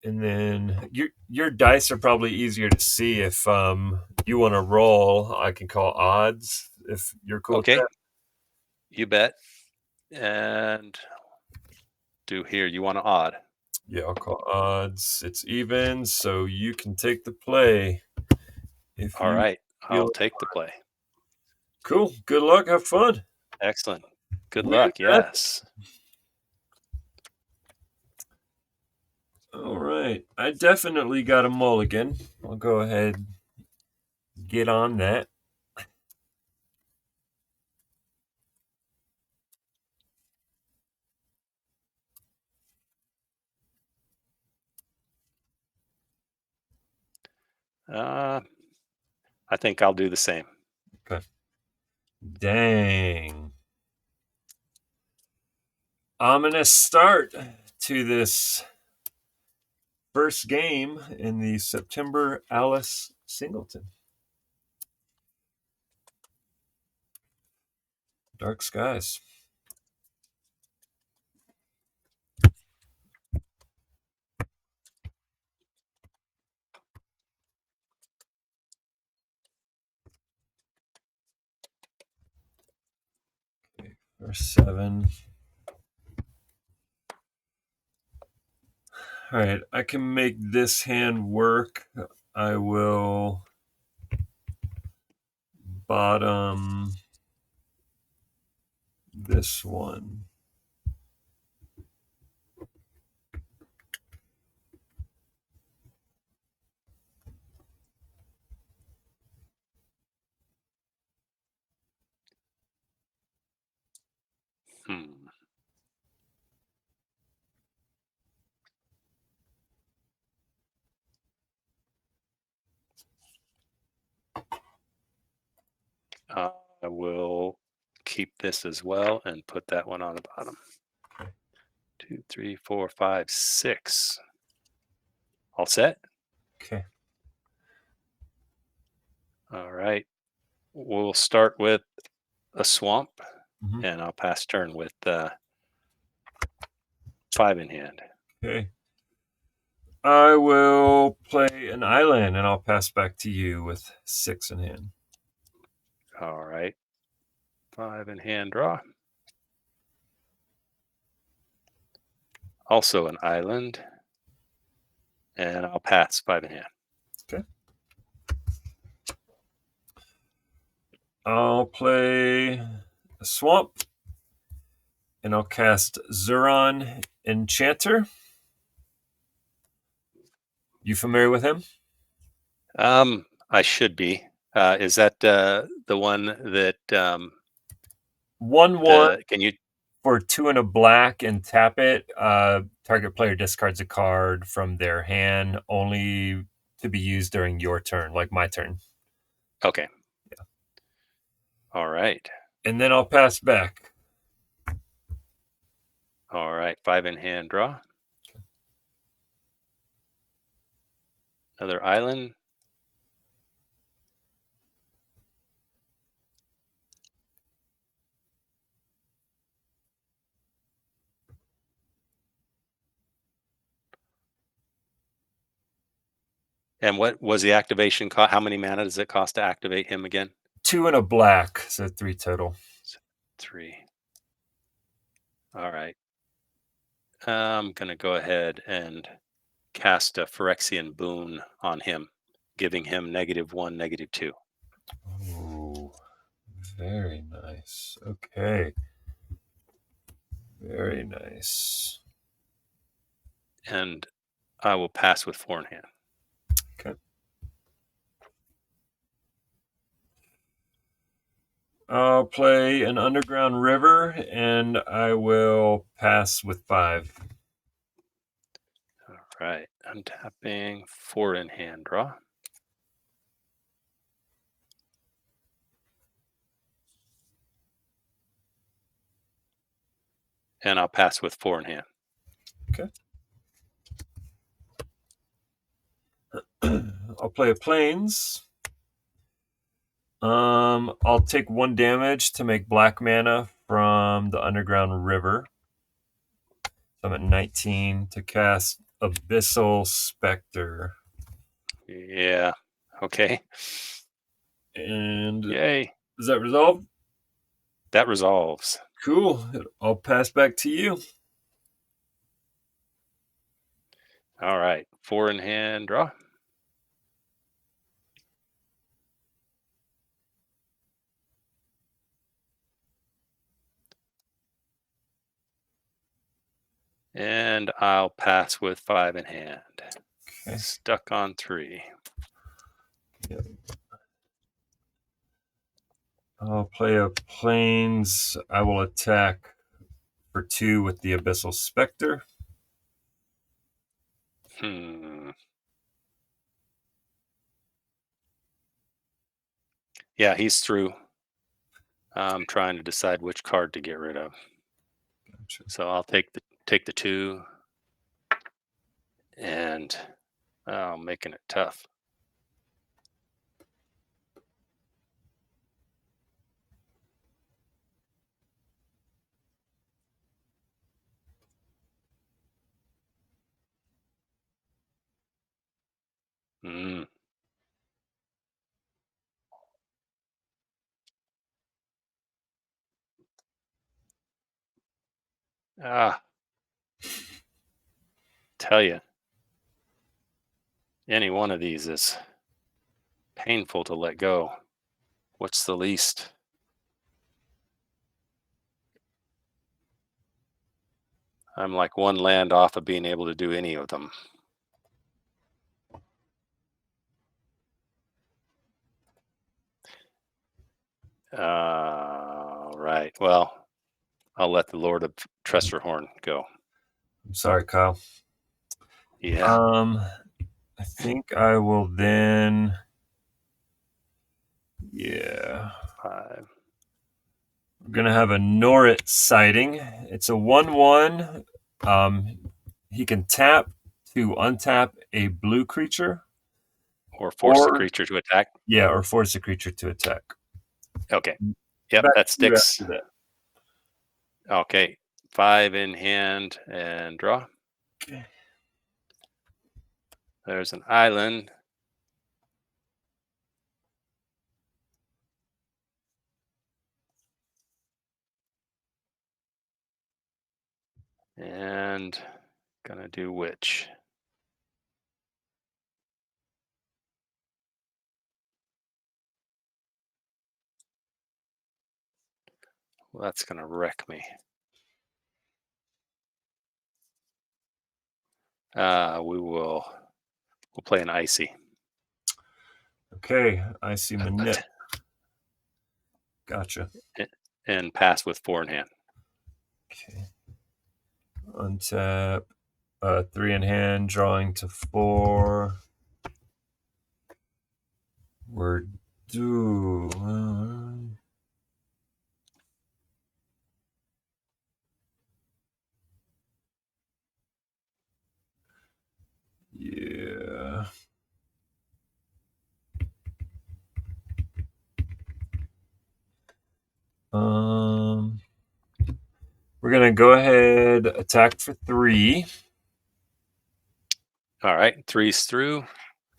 And then your dice are probably easier to see. If you want to roll, I can call odds if you're cool with Okay. that. You bet. And do here. You want to odd? Yeah, I'll call odds. It's even, so you can take the play if All you right. I'll feel take the play. cool. Good luck. Have fun. Excellent. Good Win, luck. man. Yes. All right. I definitely got a mulligan. I'll go ahead and get on that. I think I'll do the same. Okay. Dang. Ominous start to this first game in the September Alice Singleton. Dark skies. Okay, first 7. All right, I can make this hand work. I will bottom this one. I will keep this as well and put that one on the bottom. Okay. 2, 3, 4, 5, 6. All set? Okay. All right. We'll start with a swamp, Mhm. and I'll pass turn with 5 in hand. Okay. I will play an island, and I'll pass back to you with 6 in hand. All right. 5 in hand draw. Also an island. And I'll pass 5 in hand. Okay. I'll play a swamp, and I'll cast Zuron Enchanter. You familiar with him? I should be. Is that the one that 1/1 can you? for 2 and a black and tap it. Target player discards a card from their hand, only to be used during your turn, like my turn. Okay. Yeah. All right. And then I'll pass back. All right. 5 in hand draw. Another island. And what was the activation cost? How many mana does it cost to activate him again? 2 and a black, so 3 total. 3. All right. I'm going to go ahead and cast a Phyrexian Boon on him, giving him -1, -2. Ooh, very nice. Okay. Very nice. And I will pass with 4 in hand. Okay. I'll play an underground river, and I will pass with 5. All right. I'm tapping 4 in hand draw. And I'll pass with 4 in hand. Okay. I'll play a plains. I'll take 1 damage to make black mana from the underground river. So I'm at 19 to cast Abyssal Spectre. Yeah. Okay. And Yay. does that resolve? That resolves. Cool. I'll pass back to you. All right. 4 in hand, draw. And I'll pass with 5 in hand. Okay. Stuck on 3. Yep. I'll play a plains. I will attack for 2 with the Abyssal Spectre. Yeah, he's through. I'm trying to decide which card to get rid of. Gotcha. So I'll take the 2 and making it tough. Mm. Ah, tell you, any one of these is painful to let go. What's the least? I'm like 1 land off of being able to do any of them. Right. Well, I'll let the Lord of Tressorhorn go. I'm sorry, Kyle. Yeah. I think I will then. Yeah. 5. We're going to have a Norrit sighting. It's a 1/1. He can tap to untap a blue creature, Or force the or creature to attack. yeah, or force a creature to attack. Okay. Yep, Back that to you sticks. after that. Okay. 5 in hand and draw. Okay. There's an island. And gonna do which? Well, that's gonna wreck me. We'll play an icy. Okay, I see Manip. Gotcha. And pass with 4 in hand. Okay. Untap. 3 in hand, drawing to 4. We're due. Yeah. We're gonna go ahead, attack for 3. All right, 3's through,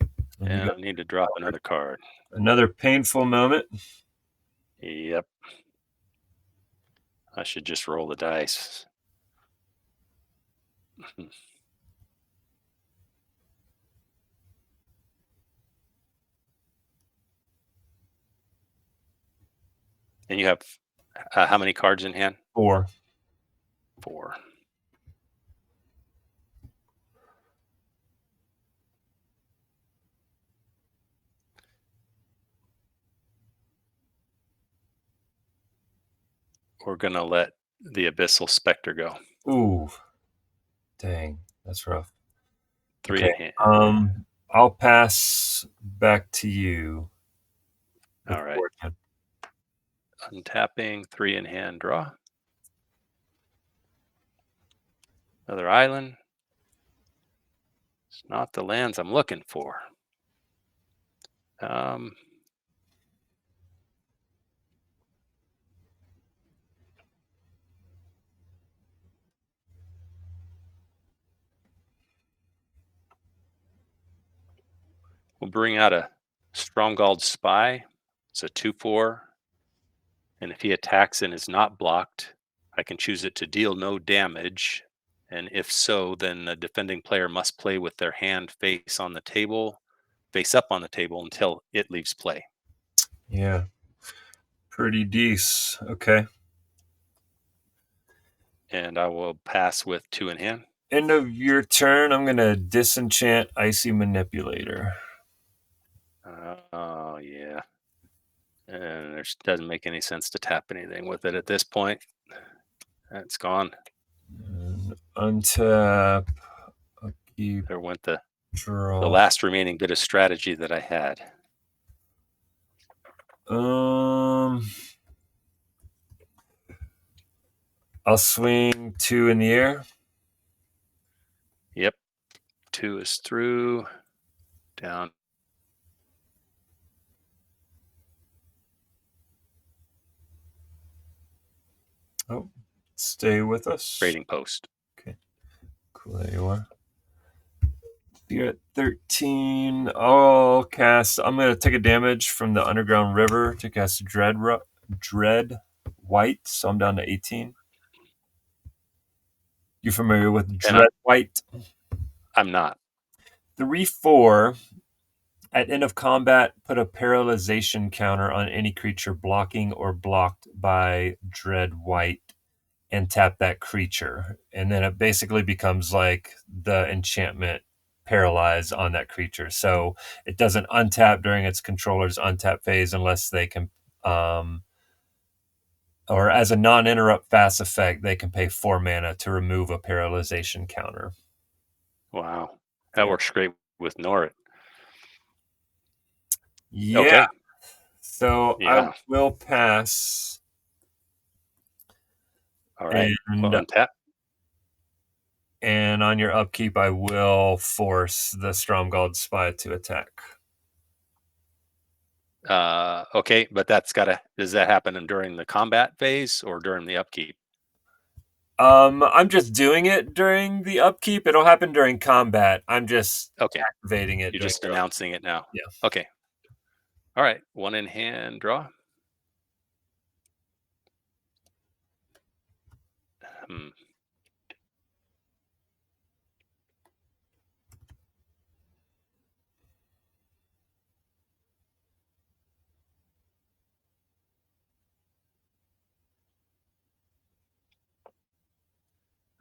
And you and got I need to drop another card. another painful moment. Yep. I should just roll the dice. And you have how many cards in hand? 4. 4. We're gonna let the Abyssal Spectre go. Ooh, dang, that's rough. 3 Okay, in hand. I'll pass back to you. All right. Untapping, 3 in hand, draw. Another island. It's not the lands I'm looking for. Um, We'll bring out a Stromgald Spy. It's a 2/4, and if he attacks and is not blocked, I can choose it to deal no damage. And if so, then the defending player must play with their hand face up on the table until it leaves play. Yeah. Pretty decent. Okay. And I will pass with 2 in hand. End of your turn, I'm going to disenchant Icy Manipulator. Oh, yeah. And it doesn't make any sense to tap anything with it at this point. It's gone. And untap. Upkeep. There went the Draw. last remaining bit of strategy that I had. I'll swing 2 in the air. Yep. 2 is through. Down. Oh, stay with us. Trading post. Okay. Cool. There you are. You're at 13. I'll cast. I'm going to take a damage from the Underground River to cast Dread White. So I'm down to 18. You familiar with Dread White? I'm not. 3/4. At end of combat, put a paralyzation counter on any creature blocking or blocked by Dread White and tap that creature. And then it basically becomes like the enchantment paralyze on that creature. So it doesn't untap during its controller's untap phase unless they can, or as a non-interrupt fast effect, they can pay 4 mana to remove a paralyzation counter. Wow. That works great with Norrit. Yeah. Okay. So Yeah. I will pass. All right. And, Well, untap. and on your upkeep, I will force the Stromgald Spy to attack. Okay, but does that happen during the combat phase or during the upkeep? I'm just doing it during the upkeep. It'll happen during combat. I'm just activating it. You're just announcing it now. Yeah. Okay. All right. 1 in hand, draw.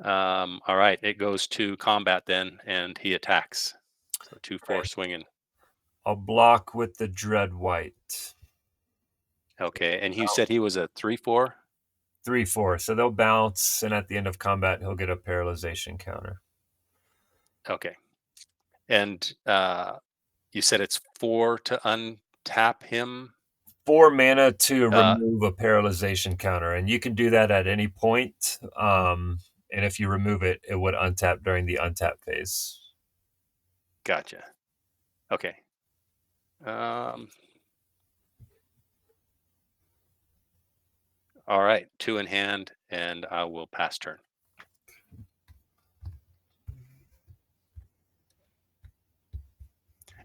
All right. It goes to combat then, and he attacks. So 2/4 swinging. I'll block with the Dread White. Okay. And you said he was a 3/4? 3/4. So they'll bounce, and at the end of combat, he'll get a paralyzation counter. Okay. And you said it's 4 to untap him? 4 mana to remove a paralyzation counter, and you can do that at any point. And if you remove it, it would untap during the untap phase. Gotcha. Okay. All right. 2 in hand, and I will pass turn.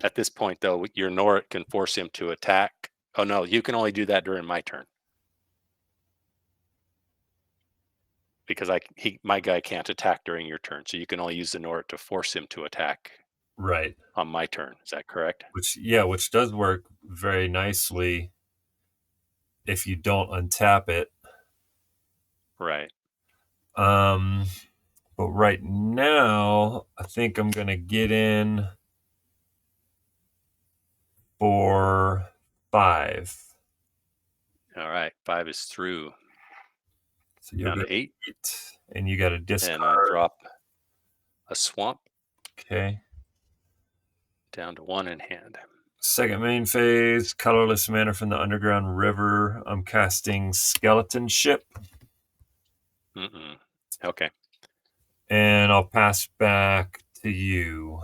At this point, though, your Norrit can force him to attack. Oh, no, you can only do that during my turn. Because my guy can't attack during your turn, so you can only use the Norrit to force him to attack. Right. On my turn. Is that correct? Which does work very nicely if you don't untap it. Right. But right now, I think I'm going to get in for 5. All right. 5 is through. So you'll down go to 8. And you got a discard. And I drop a swamp. Okay. Down to 1 in hand. Second main phase, colorless mana from the Underground River. I'm casting Skeleton Ship. Okay. And I'll pass back to you.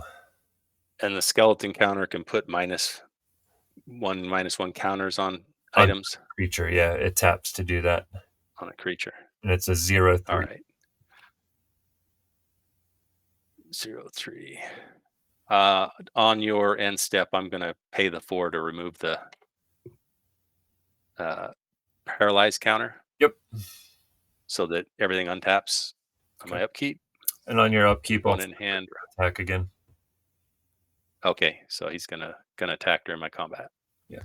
And the skeleton counter can put -1/-1 counters on items. Creature, yeah, it taps to do that. On a creature. And it's a 0/3. All right. 0/3. On your end step, I'm going to pay the 4 to remove the uh, paralyzed counter Yep. so that everything untaps on Okay. my upkeep. And on your upkeep, I'll One in hand. attack again. Okay, so he's gonna attack during my combat. Yeah.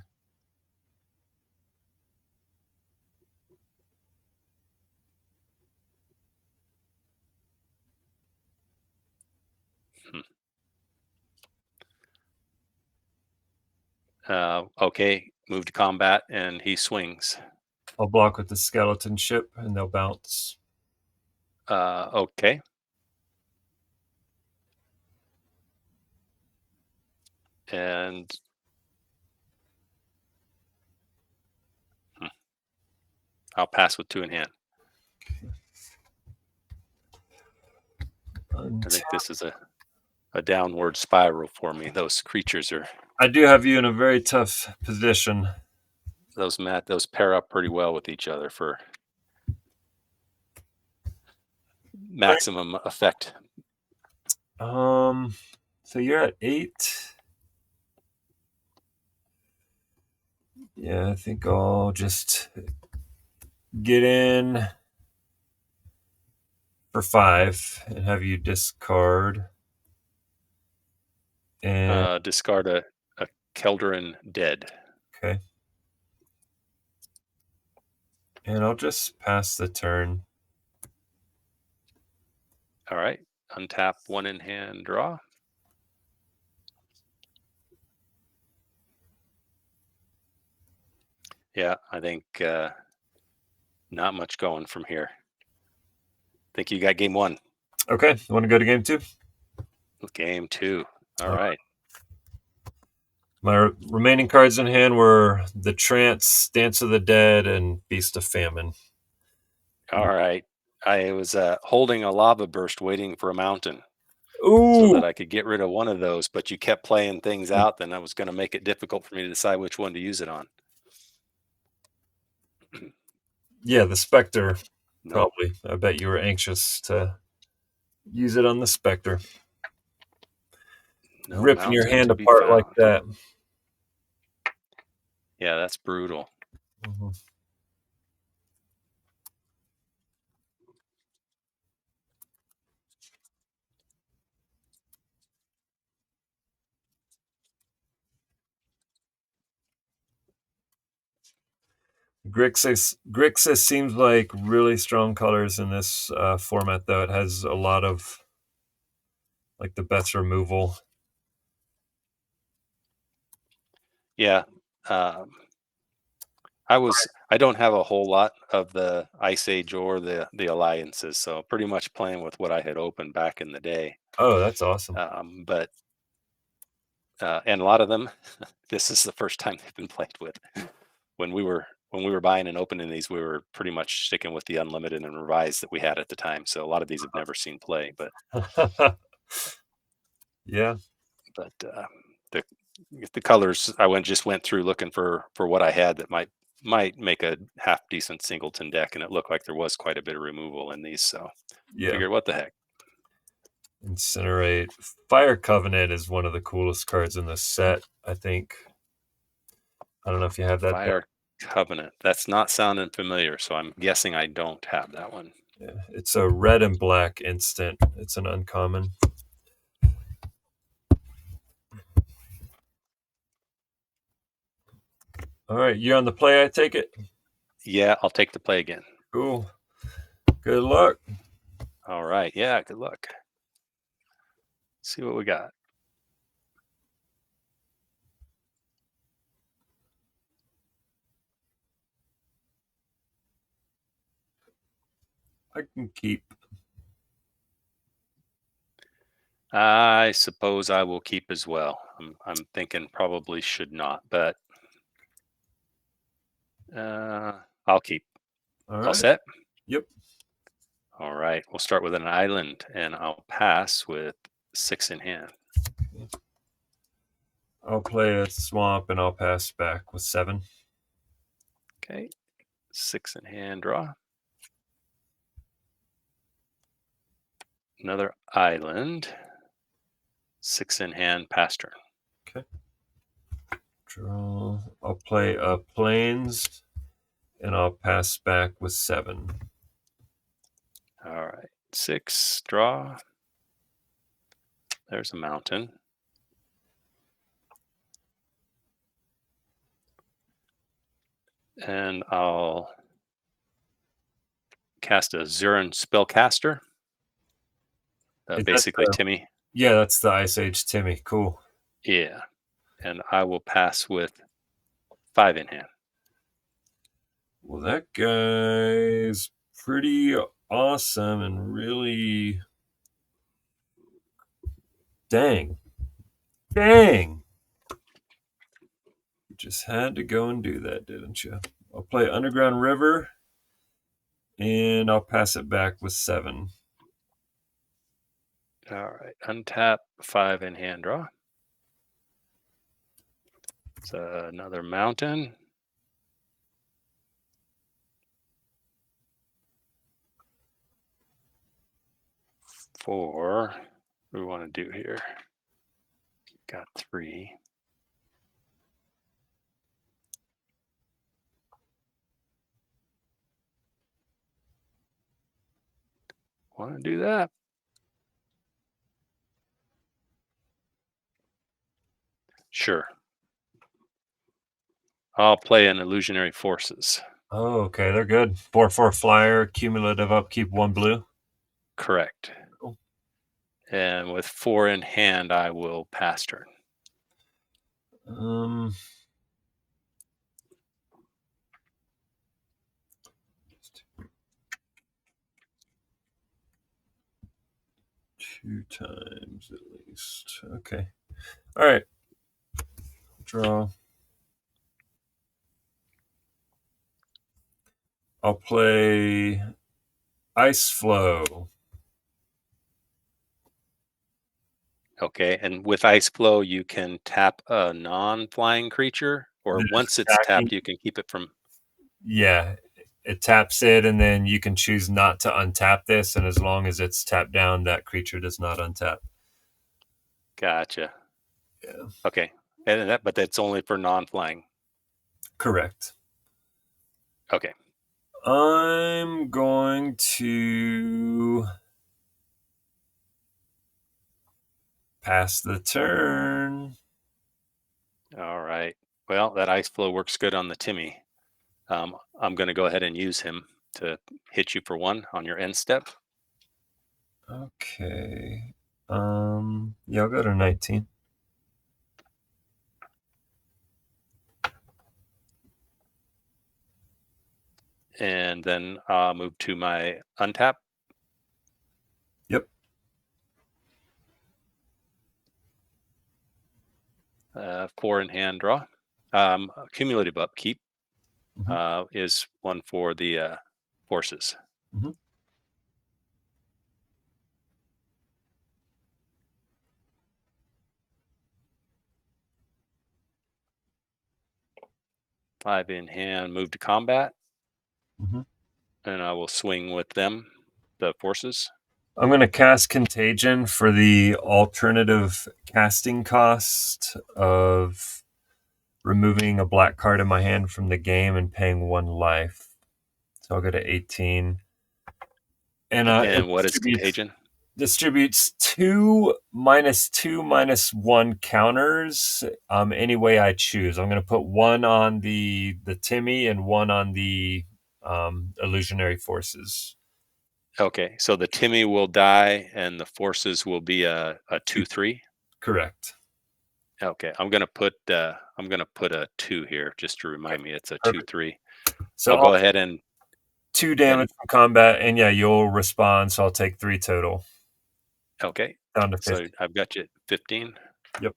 Hmm. Okay, move to combat, and he swings. I'll block with the skeleton ship, and they'll bounce. Okay. And I'll pass with 2 in hand. I think this is a downward spiral for me. Those creatures are I do have you in a very tough position. those pair up pretty well with each other for maximum effect. So you're at 8. Yeah, I think I'll just get in for 5 and have you discard. And Discard a Kelderin dead. okay. And I'll just pass the turn. All right. Untap, 1 in hand, draw. Yeah, I think not much going from here. Think you got game 1. Okay, you want to go to game 2? Game 2. All right. My remaining cards in hand were the Trance, Dance of the Dead, and Feast of Famine. All right. I was holding a lava burst waiting for a mountain so Ooh! that I could get rid of one of those, but you kept playing things out, then that was going to make it difficult for me to decide which one to use it on. Yeah, the Spectre, Nope. probably. I bet you were anxious to use it on the Spectre. No Ripping your mountain hand to be apart like found. that. Yeah, that's brutal. Mhm. Grixis seems like really strong colors in this format, though. It has a lot of like the best removal. Yeah. Um, I don't have a whole lot of the Ice Age or the alliances, so pretty much playing with what I had opened back in the day. Oh, that's awesome. But and a lot of them, this is the first time they've been played with. When we were buying and opening these, we were pretty much sticking with the unlimited and revised that we had at the time. So a lot of these have never seen play, but Yeah, but the the colors I went through looking for what I had that might make a half decent singleton deck, and it looked like there was quite a bit of removal in these. So yeah. figured, what the heck. Incinerate. Fire Covenant is one of the coolest cards in this set, I think. I don't know if you have that deck. Fire Covenant. That's not sounding familiar, so I'm guessing I don't have that one. Yeah, it's a red and black instant. It's an uncommon. All right, you're on the play, I take it? Yeah, I'll take the play again. Cool. Good luck. All right. Yeah, good luck. See what we got. I can keep. I suppose I will keep as well. I'm thinking probably should not, but I'll keep. All All right. set? Yep. All right. We'll start with an island, and I'll pass with 6 in hand. I'll play a swamp and I'll pass back with 7. Okay. 6 in hand, draw. Another island. 6 in hand, pass turn. Okay. Draw. I'll play plains, and I'll pass back with 7. All right. 6, draw. There's a mountain. And I'll cast a Zurin Spellcaster. Basically, Timmy. Yeah, that's the Ice Age Timmy. Cool. Yeah. And I will pass with 5 in hand. Well, that guy's pretty awesome and really... Dang. You just had to go and do that, didn't you? I'll play Underground River, and I'll pass it back with 7. All right. Untap, 5 in hand, draw. It's another mountain. Four. What do we want to do here? Got 3. Want to do that? Sure. I'll play an Illusionary Forces. Oh, okay. They're good. 4/4 flyer, cumulative upkeep, 1 blue. Correct. Cool. And with 4 in hand, I will pass turn. 2 times at least. Okay. All right. Draw. I'll play Ice Flow. Okay, and with Ice Flow, you can tap a non-flying creature, or once it's tapped, you can keep it from... Yeah, it taps it, and then you can choose not to untap this, and as long as it's tapped down, that creature does not untap. Gotcha. Yeah. Okay, but that's only for non-flying. Correct. Okay. I'm going to pass the turn. All right. Well, that Ice Flow works good on the Timmy. I'm going to go ahead and use him to hit you for 1 on your end step. Okay. Yeah, I'll go to 19. And then I'll move to my untap. Yep. 4 in hand, draw. Cumulative upkeep is 1 for the forces. Mm-hmm. Five in hand, move to combat. Mm-hmm. And I will swing with them, the forces. I'm going to cast Contagion for the alternative casting cost of removing a black card in my hand from the game and paying 1 life. So I'll go to 18. And it what is Contagion? Distributes 2 -2/-1 counters any way I choose. I'm going to put 1 on the Timmy and 1 on the illusionary forces. Okay, so the Timmy will die and the forces will be a 2/3. Correct. Okay, I'm gonna put a 2 here just to remind me it's a Perfect. 2/3. So I'll go ahead and 2 damage from combat, and yeah, you'll respond. So I'll take 3 total. Okay, Down to 50. so I've got you at 15. Yep.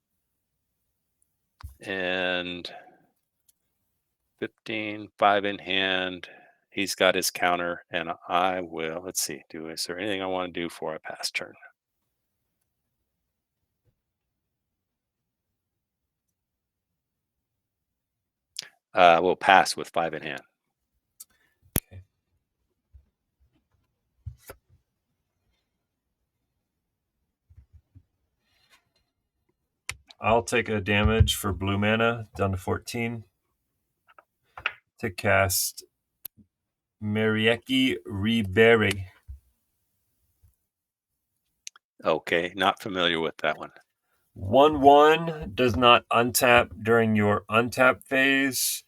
And 15, 5 in hand. He's got his counter, and I will. Let's see. Is there anything I want to do for a pass turn? We'll pass with 5 in hand. Okay. I'll take a damage for blue mana down to 14 to cast Merieki Reberi. Okay, not familiar with that one. 1/1 does not untap during your untap phase.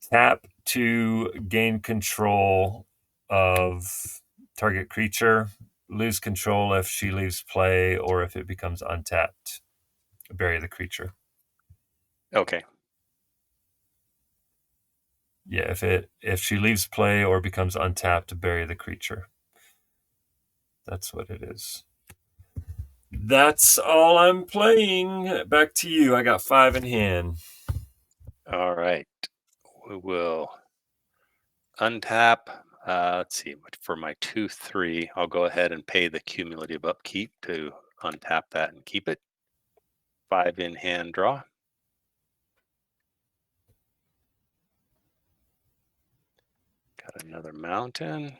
Tap to gain control of target creature. Lose control if she leaves play or if it becomes untapped. Bury the creature. Okay. Yeah, if she leaves play or becomes untapped, bury the creature. That's what it is. That's all I'm playing. Back to you. I got 5 in hand. All right. We will untap. Let's see. For my 2/3, I'll go ahead and pay the cumulative upkeep to untap that and keep it. 5 in hand draw. Got another mountain.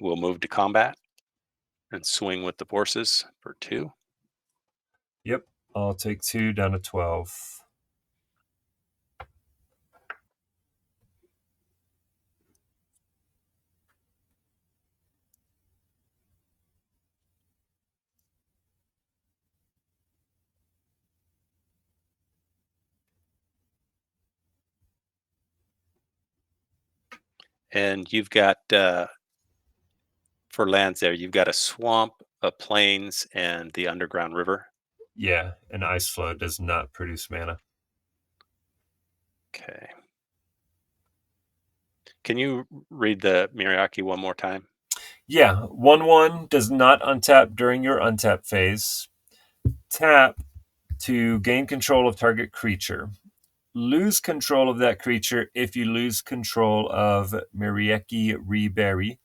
We'll move to combat and swing with the forces for 2. Yep. I'll take 2 down to 12. And you've got for lands there, you've got a swamp, a plains, and the underground river. Yeah, an ice flow does not produce mana. Okay. Can you read the Miriaki one more time? Yeah, 1/1 does not untap during your untap phase. Tap to gain control of target creature. Lose control of that creature if you lose control of Merieki Reberi.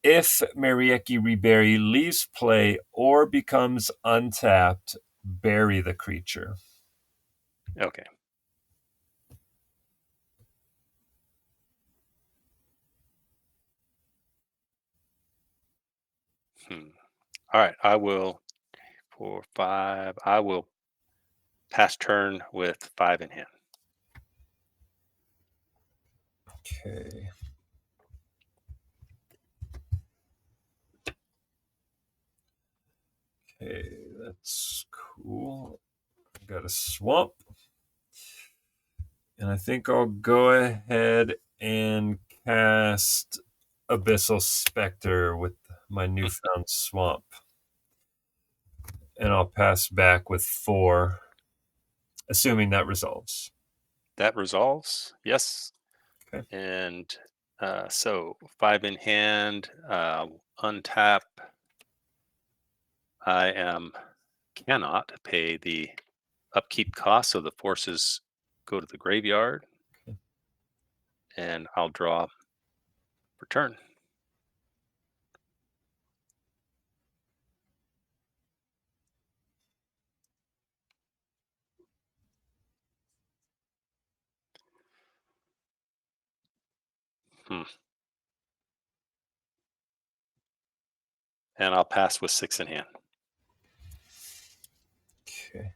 If Merieki Reberi leaves play or becomes untapped, bury the creature. Okay. All right. I will, 4, 5. I will pass turn with 5 in hand. Okay. Okay, that's cool. Got a swamp. And I think I'll go ahead and cast Abyssal Spectre with my newfound swamp. And I'll pass back with 4, assuming that resolves. That resolves. Yes. Okay. And so 5 in hand, untap. Cannot pay the upkeep cost, so the forces go to the graveyard, Okay. and I'll draw for turn. And I'll pass with 6 in hand. Okay.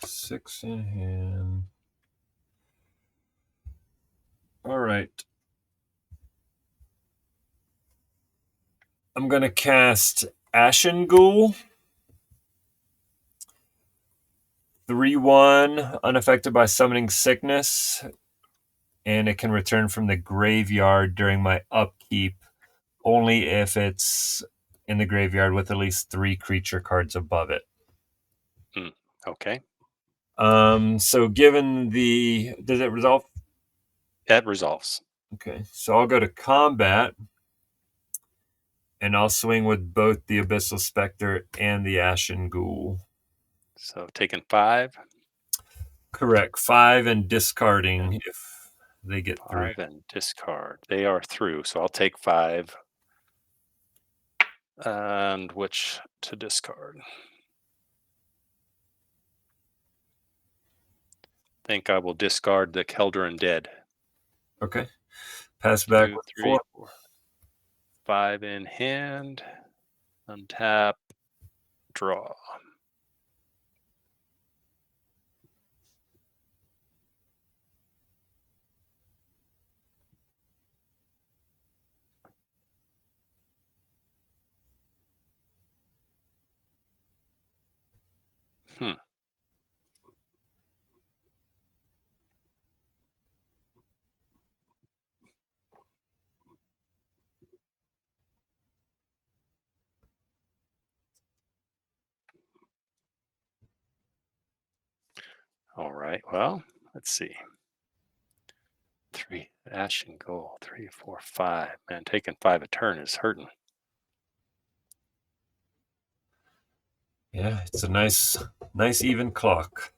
6 in hand. All right. I'm going to cast Ashen Ghoul. 3/1, unaffected by summoning sickness. And it can return from the graveyard during my upkeep only if it's in the graveyard with at least 3 creature cards above it. Okay. So given the... Does it resolve? That resolves. Okay. So I'll go to combat. And I'll swing with both the Abyssal Spectre and the Ashen Ghoul. So taking 5. Correct. 5 and discarding if... They get 3. 5 and discard. They are through, so I'll take 5. And which to discard? Think I will discard the Kelder Dead. Okay. Pass back Two, with three, 4. four, 5 in hand. Untap. Draw. Hmm. All right. Well, let's see. 3 ash and gold. 3, 4, 5. Man, taking 5 a turn is hurting. Yeah, it's a nice even clock.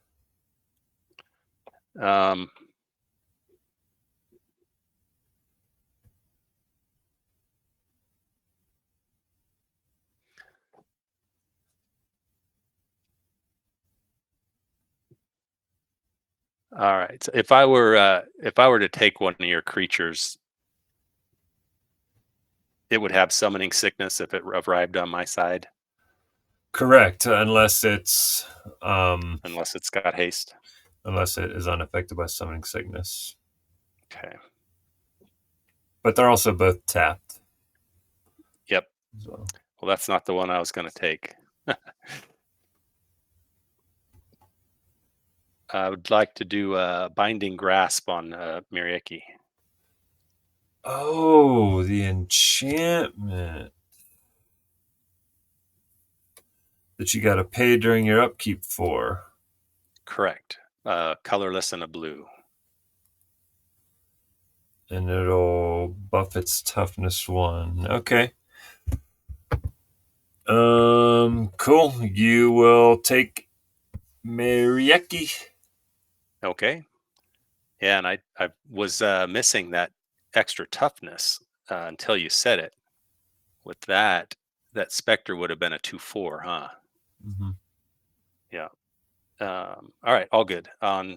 Um, all right. So if I were to take one of your creatures, it would have summoning sickness if it arrived on my side, Correct, um unless it's got haste. unless it is unaffected by summoning sickness. Okay. But they're also both tapped Yep. as well. Well, that's not the one I was going to take. I would like to do a binding grasp on Mirieki. Oh, the enchantment that you got to pay during your upkeep for. Correct. Colorless and a blue. And it'll buff its toughness 1. Okay. Cool. You will take Mirieki. Okay. Yeah, and I was missing that extra toughness until you said it. With that, that Spectre would have been a 2/4, huh? Mm-hmm. Yeah. All right, all good.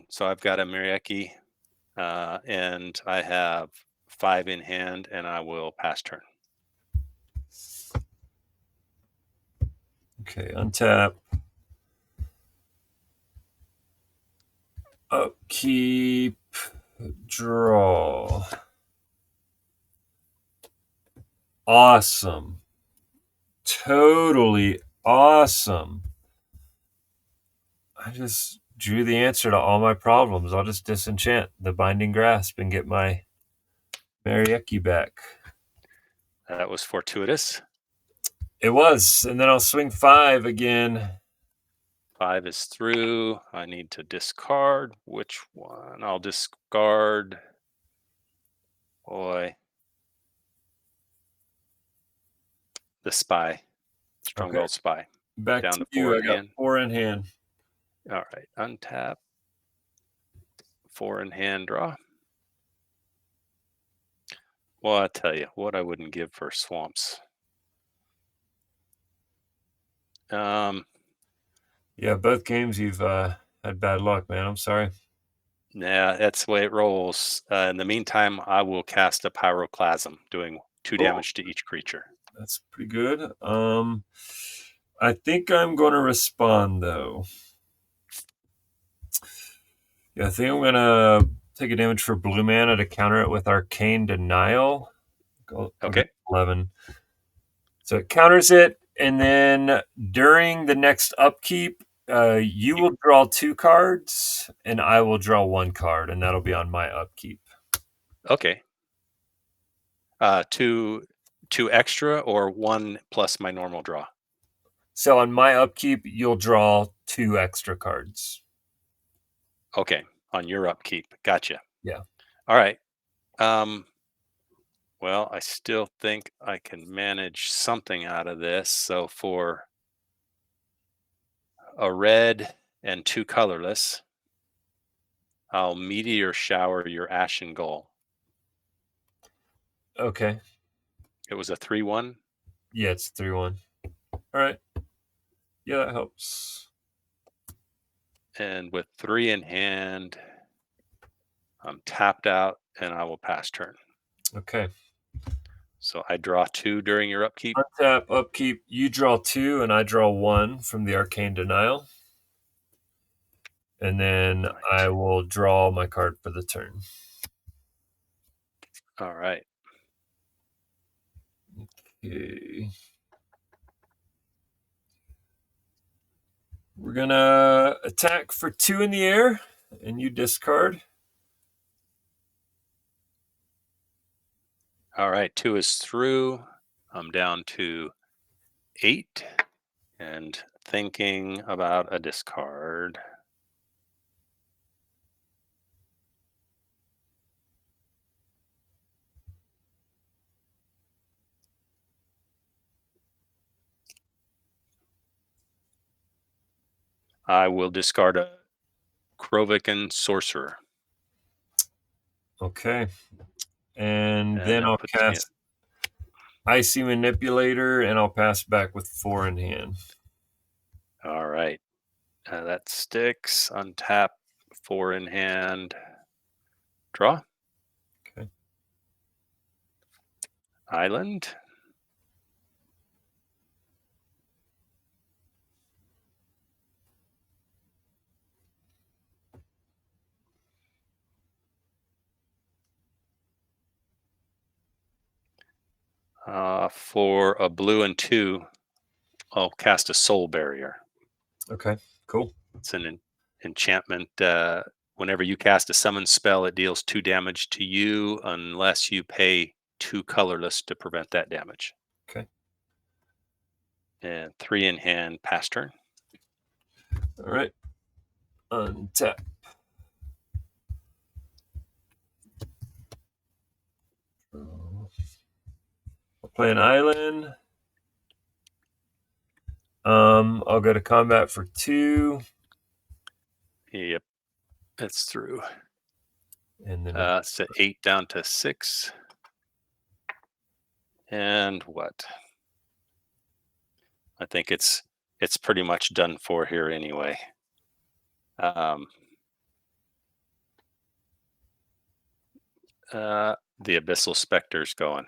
So I've got a Mirieki, and I have 5 in hand, and I will pass turn. Okay, untap. Upkeep. Draw. Awesome. Totally awesome. I just drew the answer to all my problems. I'll just disenchant the Binding Grasp and get my Marieki back. That was fortuitous. It was. And then I'll swing 5 again. 5 is through. I need to discard. Which one? I'll discard. Boy. The spy. Okay. Stronghold spy. Back Down to to you. 4 I got again. 4 in hand. All right. Untap. 4 in hand draw. Well, I tell you what I wouldn't give for swamps. Yeah, both games you've had bad luck, man. I'm sorry. Yeah, that's the way it rolls. In the meantime, I will cast a pyroclasm, doing 2 Oh, damage to each creature. that's pretty good. I think I'm going to respond, though. Yeah, I think I'm going to take a damage for blue mana to counter it with Arcane Denial. I'll go Okay. 11. So it counters it, and then during the next upkeep, you will draw 2 cards, and I will draw 1 card, and that'll be on my upkeep. Okay. Two extra or 1 plus my normal draw. So on my upkeep, you'll draw 2 extra cards. Okay, on your upkeep. Gotcha. Yeah. All right. Well, I still think I can manage something out of this. So for a red and 2 colorless, I'll meteor shower your Ashen Goal. Okay. It was a 3/1. Yeah, it's 3-1. All right. Yeah, that helps. And with 3 in hand, I'm tapped out and I will pass turn. Okay. So I draw 2 during your upkeep. Untap, upkeep. You draw 2, and I draw 1 from the Arcane Denial. And then I Right. will draw my card for the turn. All right. Okay. We're going to attack for 2 in the air, and you discard. All right. 2 is through. I'm down to 8 and thinking about a discard. I will discard a Krovikan Sorcerer. Okay. And And then that I'll puts me at, cast Icy Manipulator, and I'll pass back with 4 in hand. all right. That sticks. Untap, 4 in hand. Draw. Okay. Island. For a blue and 2, I'll cast a Soul Barrier. Okay. Cool. It's an enchantment. Whenever you cast a summon spell, it deals 2 damage to you unless you pay 2 colorless to prevent that damage. Okay. And 3 in hand, pass turn. All right. Untap. I'll play an island. I'll go to combat for 2, Yep, that's through. and then It's at 8 down to 6. And what? I think it's pretty much done for here anyway. The Abyssal Specter's going.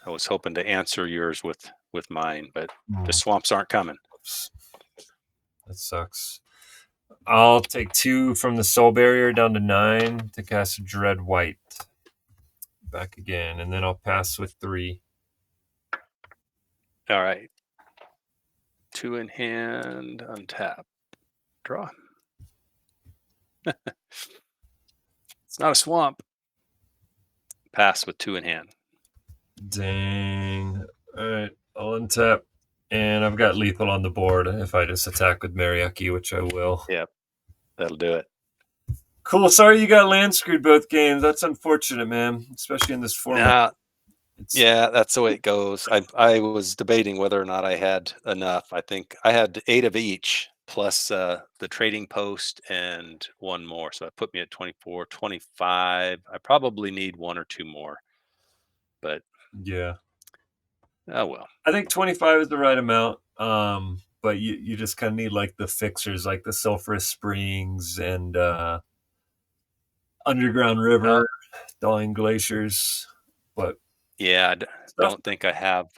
I was hoping to answer yours with mine, but the swamps aren't coming. That sucks. I'll take 2 from the Soul Barrier down to 9 to cast a Dread White. Back again, and then I'll pass with 3. All right. 2 in hand, untap, draw. It's not a swamp. Pass with 2 in hand. Dang. All right, I'll untap, and I've got lethal on the board if I just attack with Mariaki, which I will. Yep, that'll do it. Cool. Sorry you got land screwed both games. That's unfortunate, man, especially in this format. Yeah, that's the way it goes. I was debating whether or not I had enough. I think I had 8 of each plus the trading post and 1 more. So that put me at 24, 25. I probably need 1 or 2 more. But Yeah. oh well. I think 25 is the right amount. But you just kind of need like the fixers, like the Sulphurous Springs and Underground River, Thawing Glaciers. But Yeah, stuff. don't think I have